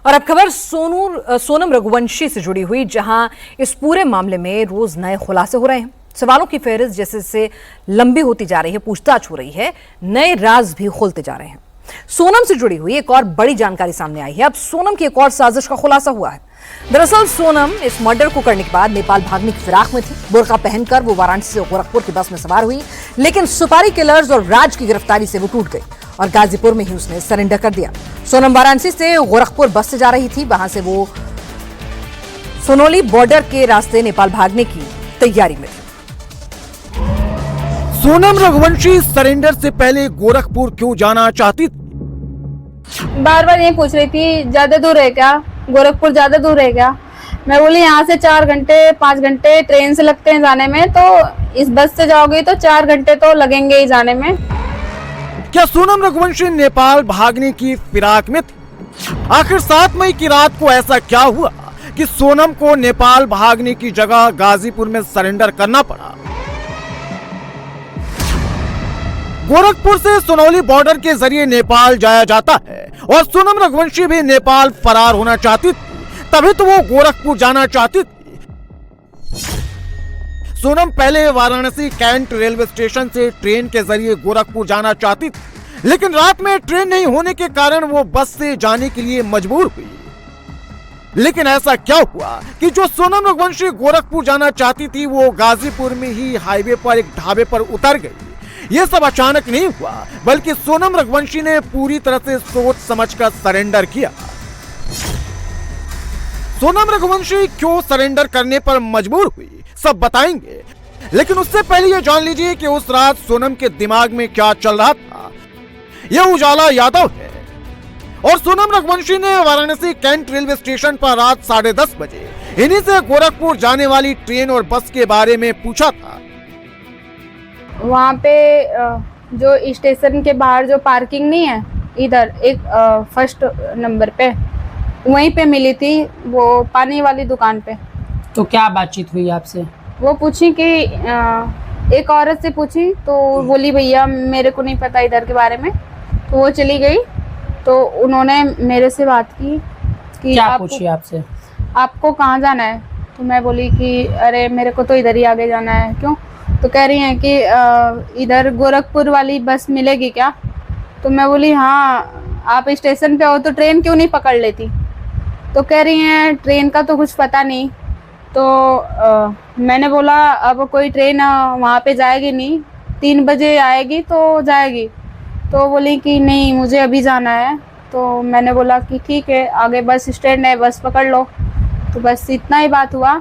और अब खबर सोनम रघुवंशी से जुड़ी हुई, जहां इस पूरे मामले में रोज नए खुलासे हो रहे हैं। सवालों की फेहरिस्त जैसे जैसे लंबी होती जा रही है, पूछताछ हो रही है, नए राज भी खुलते जा रहे हैं। सोनम से जुड़ी हुई एक और बड़ी जानकारी सामने आई है। अब सोनम की एक और साजिश का खुलासा हुआ है। दरअसल सोनम इस मर्डर को करने के बाद नेपाल भागने की फिराक में थी। बुर्का पहनकर वो वाराणसी से गोरखपुर की बस में सवार हुई, लेकिन सुपारी किलर्स और राज की गिरफ्तारी से वो टूट गई और गाजीपुर में ही उसने सरेंडर कर दिया। सोनम वाराणसी से गोरखपुर बस से जा रही थी। वहां से वो सोनौली बॉर्डर के रास्ते नेपाल भागने की तैयारी में थी। सोनम रघुवंशी सरेंडर से पहले गोरखपुर क्यों जाना चाहती थी? बार बार ये पूछ रही थी, ज्यादा दूर है क्या, गोरखपुर ज्यादा दूर है क्या। मैं बोली यहाँ से 4 घंटे 5 घंटे ट्रेन से लगते हैं जाने में, तो इस बस से जाओगी तो 4 घंटे तो लगेंगे ही जाने में। क्या सोनम रघुवंशी नेपाल भागने की फिराक में थी? आखिर 7 मई की रात को ऐसा क्या हुआ कि सोनम को नेपाल भागने की जगह गाजीपुर में सरेंडर करना पड़ा? गोरखपुर से सोनौली बॉर्डर के जरिए नेपाल जाया जाता है और सोनम रघुवंशी भी नेपाल फरार होना चाहती थी, तभी तो वो गोरखपुर जाना चाहती थी। सोनम पहले वाराणसी कैंट रेलवे स्टेशन से ट्रेन के जरिए गोरखपुर जाना चाहती थी, लेकिन रात में ट्रेन नहीं होने के कारण वो बस से जाने के लिए मजबूर हुई। लेकिन ऐसा क्या हुआ कि जो सोनम रघुवंशी गोरखपुर जाना चाहती थी वो गाजीपुर में ही हाईवे पर एक ढाबे पर उतर गई। ये सब अचानक नहीं हुआ, बल्कि सोनम रघुवंशी ने पूरी तरह से सोच समझकर सरेंडर किया। सोनम रघुवंशी क्यों सरेंडर करने पर मजबूर हुई, सब बताएंगे। लेकिन उससे पहले ये जान लीजिए कि उस रात सोनम के दिमाग में क्या चल रहा था। यह उजाला यादव है और सोनम रघुवंशी ने वाराणसी कैंट रेलवे स्टेशन पर रात 10:30 बजे इन्हीं से गोरखपुर जाने वाली ट्रेन और बस के बारे में पूछा था। वहाँ पे जो स्टेशन के बाहर जो पार्किंग नहीं है, इधर एक फर्स्ट नंबर पे, वहीं पे मिली थी, वो पानी वाली दुकान पे। तो क्या बातचीत हुई आपसे? वो पूछी कि एक औरत से पूछी, तो बोली भैया मेरे को नहीं पता इधर के बारे में। तो वो चली गई, तो उन्होंने मेरे से बात की कि क्या पूछी आपसे? आपको कहाँ जाना है? तो मैं बोली कि अरे मेरे को तो इधर ही आगे जाना है। क्यों? तो कह रही हैं कि इधर गोरखपुर वाली बस मिलेगी क्या? तो मैं बोली हाँ, आप स्टेशन पे हो तो ट्रेन क्यों नहीं पकड़ लेती? तो कह रही हैं ट्रेन का तो कुछ पता नहीं। तो मैंने बोला अब कोई ट्रेन वहाँ पे जाएगी नहीं, 3 बजे आएगी तो जाएगी। तो बोली कि नहीं मुझे अभी जाना है। तो मैंने बोला कि ठीक है, आगे बस स्टैंड है, बस पकड़ लो। तो बस इतना ही बात हुआ।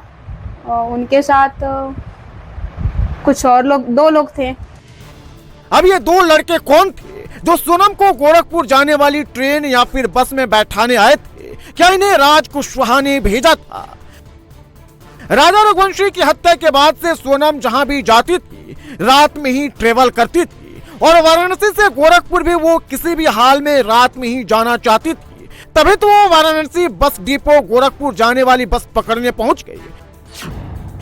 उनके साथ कुछ और लोग, 2 लोग थे। अब ये 2 लड़के कौन थे जो सोनम को गोरखपुर जाने वाली ट्रेन या फिर बस में बैठाने आए थे? क्या इन्हें राज कुशवाहा ने भेजा था? राजा रघुवंशी की हत्या के बाद से सोनम जहां भी जाती थी रात में ही ट्रेवल करती थी और वाराणसी से गोरखपुर भी वो किसी भी हाल में रात में ही जाना चाहती थी, तभी तो वो वाराणसी बस डिपो गोरखपुर जाने वाली बस पकड़ने पहुंच गई।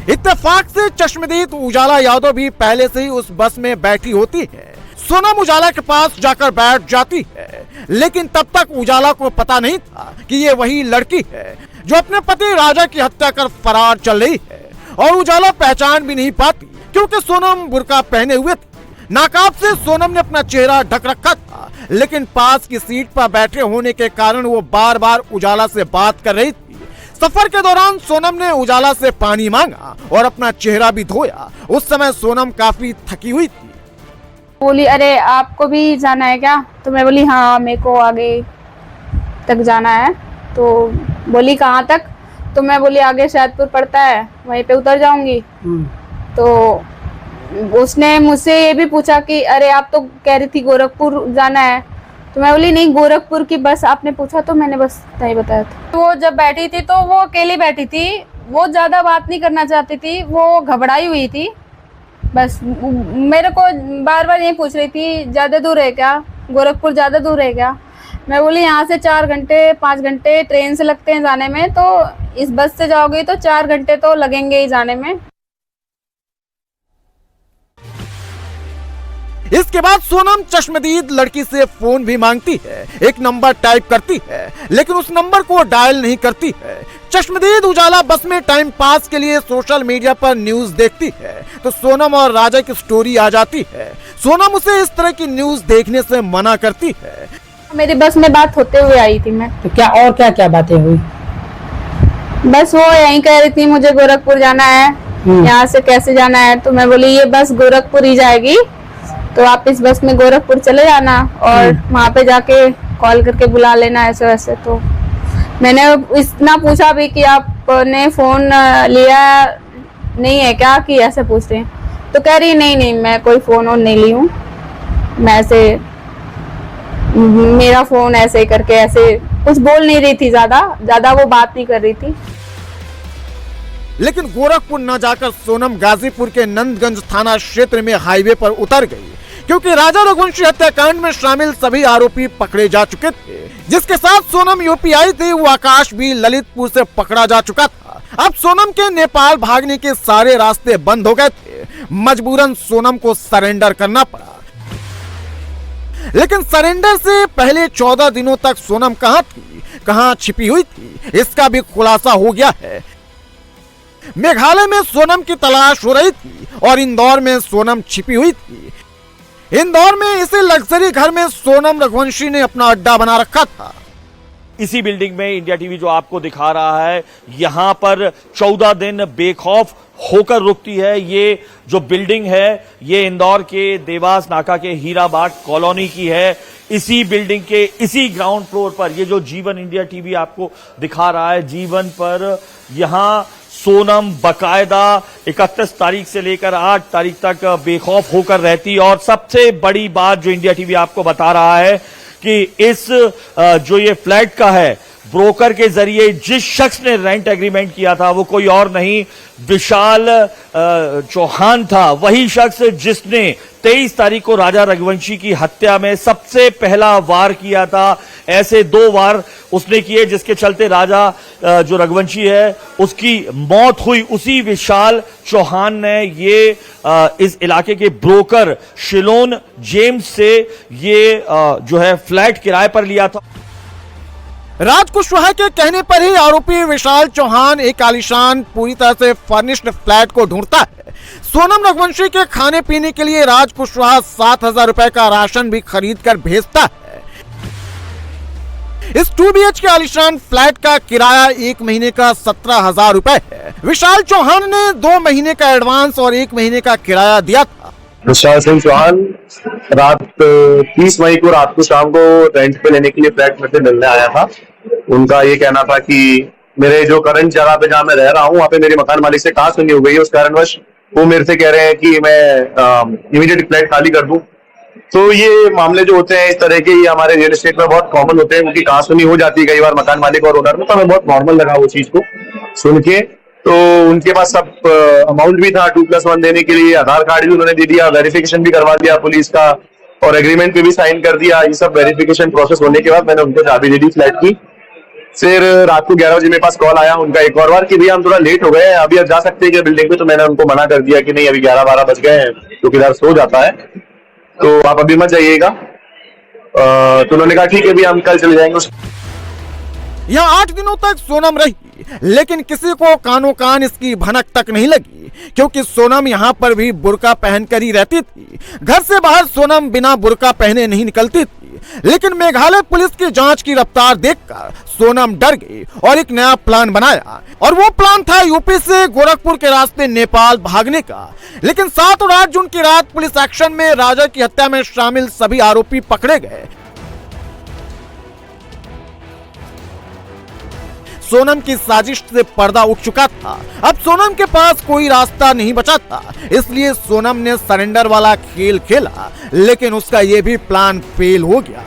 इत्तेफाक से चश्मदीद उजाला यादव भी पहले से ही उस बस में बैठी होती है। सोनम उजाला के पास जाकर बैठ जाती है, लेकिन तब तक उजाला को पता नहीं था कि ये वही लड़की है जो अपने पति राजा की हत्या कर फरार चल रही है। और उजाला पहचान भी नहीं पाती क्योंकि सोनम बुर्का पहने हुए थी। नकाब से सोनम ने अपना चेहरा ढक रखा था, लेकिन पास की सीट पर बैठे होने के कारण वो बार बार उजाला से बात कर रही थी। सफर के दौरान सोनम ने उजाला से पानी मांगा और अपना चेहरा भी धोया। उस समय सोनम काफी थकी हुई थी। बोली अरे आपको भी जाना है क्या? तो मैं बोली हाँ मेरे को आगे तक जाना है। तो बोली कहाँ तक? तो मैं बोली आगे शायदपुर पड़ता है, वहीं पे उतर जाऊंगी। तो उसने मुझसे ये भी पूछा कि अरे आप तो कह रही थी गोरखपुर जाना है। तो मैं बोली नहीं, गोरखपुर की बस आपने पूछा तो मैंने बस नहीं बताया था। तो वो जब बैठी थी तो वो अकेली बैठी थी, वो ज्यादा बात नहीं करना चाहती थी, वो घबराई हुई थी। बस मेरे को बार बार ये पूछ रही थी ज्यादा दूर है क्या, गोरखपुर ज्यादा दूर है क्या। मैं बोली यहाँ से 4 घंटे 5 घंटे ट्रेन से लगते हैं जाने में, तो इस बस से जाओगी तो 4 घंटे तो लगेंगे ही जाने में। इसके बाद सोनम चश्मदीद लड़की से फोन भी मांगती है, एक नंबर टाइप करती है, लेकिन उस नंबर को डायल नहीं करती है। चश्मदीद उजाला बस में टाइम पास के लिए सोशल मीडिया पर न्यूज देखती है तो सोनम और राजा की स्टोरी आ जाती है। सोनम उसे इस तरह की न्यूज देखने से मना करती है। मेरी बस में बात होते हुए आई थी मैं। तो क्या और क्या क्या बातें हुई? बस वो यहीं कह रही थी मुझे गोरखपुर जाना है, यहाँ से कैसे जाना है, तो मैं बोली ये बस गोरखपुर ही जाएगी, तो आप इस बस में गोरखपुर चले जाना और वहाँ पे जाके कॉल करके बुला लेना ऐसे वैसे। तो मैंने इतना पूछा भी कि आपने फोन लिया नहीं है क्या, कि ऐसे पूछ रहे हैं। तो कह रही नहीं मैं कोई फोन और नहीं ली हूँ, मैं ऐसे मेरा फोन ऐसे करके ऐसे कुछ बोल नहीं रही थी, ज्यादा वो बात नहीं कर रही थी। लेकिन गोरखपुर न जाकर सोनम गाजीपुर के नंदगंज थाना क्षेत्र में हाईवे पर उतर गई, क्योंकि राजा रघुवंशी हत्याकांड में शामिल सभी आरोपी पकड़े जा चुके थे। जिसके साथ सोनम यूपी आई थी वो आकाश भी ललितपुर से पकड़ा जा चुका था। अब सोनम के नेपाल भागने के सारे रास्ते बंद हो गए थे। मजबूरन सोनम को सरेंडर करना पड़ा। लेकिन सरेंडर से पहले 14 दिनों तक सोनम कहां थी, कहां छिपी हुई थी, इसका भी खुलासा हो गया है। मेघालय में सोनम की तलाश हो रही थी और इंदौर में सोनम छिपी हुई थी। इंदौर में इसी लग्जरी घर में सोनम रघुवंशी ने अपना अड्डा बना रखा था। इसी बिल्डिंग में इंडिया टीवी जो आपको दिखा रहा है, यहां पर 14 दिन बेखौफ होकर रुकती है। ये जो बिल्डिंग है ये इंदौर के देवास नाका के हीराबाग कॉलोनी की है। इसी बिल्डिंग के इसी ग्राउंड फ्लोर पर ये जो जीवन इंडिया टीवी आपको दिखा रहा है, जीवन पर यहां सोनम बकायदा 31 तारीख से लेकर 8 तारीख तक बेखौफ होकर रहती। और सबसे बड़ी बात जो इंडिया टीवी आपको बता रहा है कि इस जो ये फ्लैट का है, ब्रोकर के जरिए जिस शख्स ने रेंट एग्रीमेंट किया था वो कोई और नहीं विशाल चौहान था। वही शख्स जिसने 23 तारीख को राजा रघुवंशी की हत्या में सबसे पहला वार किया था। ऐसे 2 वार उसने किए जिसके चलते राजा जो रघुवंशी है उसकी मौत हुई। उसी विशाल चौहान ने ये इस इलाके के ब्रोकर शिलोन जेम्स से ये जो है फ्लैट किराए पर लिया था। राज कुशवाहा के कहने पर ही आरोपी विशाल चौहान एक आलीशान पूरी तरह से फर्निश्ड फ्लैट को ढूंढता है। सोनम रघुवंशी के खाने पीने के लिए राज कुशवाहा 7,000 रुपए का राशन भी खरीद कर भेजता है। इस 2 BHK आलीशान फ्लैट का किराया 1 महीने का 17,000 रुपए है। विशाल चौहान ने 2 महीने का एडवांस और 1 महीने का किराया दिया था। विशाल सिंह चौहान रात 30 मई को रात को शाम को रेंट पे लेने के लिए फ्लैट में से मिलने आया था। उनका ये कहना था कि मेरे जो करंट जगह पे जहाँ मैं रह रहा हूँ वहाँ पे मेरे मकान मालिक से कहा सुनी हो गई है, उस कारणवश वो मेरे से कह रहे हैं कि मैं इमीडिएट फ्लैट खाली कर दूं। तो ये मामले जो होते हैं इस तरह के ये हमारे रियल एस्टेट में बहुत कॉमन होते हैं, उनकी कहा सुनी हो जाती है कई बार मकान मालिक और ओनर में। तो हमें बहुत नॉर्मल लगा वो चीज को सुन के। तो उनके पास सब अमाउंट भी था 2+1 देने के लिए, आधार कार्ड भी उन्होंने दे दिया, वेरिफिकेशन भी करवा दिया पुलिस का और एग्रीमेंट पे भी साइन कर दिया। ये सब वेरिफिकेशन प्रोसेस होने के बाद मैंने उनको चाबी दे दी फ्लैट की। फिर रात को 11 बजे मेरे पास कॉल आया उनका एक और बार कि भैया हम थोड़ा लेट हो गए हैं, अभी आप जा सकते हैं क्या बिल्डिंग पे। तो मैंने उनको मना कर दिया कि नहीं, अभी 11-12 बज गए हैं, चौकीदार सो जाता है, तो आप अभी मत जाइएगा। तो उन्होंने कहा ठीक है भैया हम कल चले जाएंगे। यहाँ 8 दिनों तक सोनम रही, लेकिन किसी को कानो कान इसकी भनक तक नहीं लगी, क्योंकि सोनम यहाँ पर भी बुर्का पहनकर ही रहती थी। घर से बाहर सोनम बिना बुर्का पहने नहीं निकलती थी। लेकिन मेघालय पुलिस की जांच की रफ्तार देखकर सोनम डर गई और एक नया प्लान बनाया, और वो प्लान था यूपी से गोरखपुर के रास्ते नेपाल भागने का। लेकिन 7 और 8 जून की रात पुलिस एक्शन में राजा की हत्या में शामिल सभी आरोपी पकड़े गए। सोनम की साजिश से पर्दा उठ चुका था। अब सोनम के पास कोई रास्ता नहीं बचा था, इसलिए सोनम ने सरेंडर वाला खेल खेला, लेकिन उसका यह भी प्लान फेल हो गया।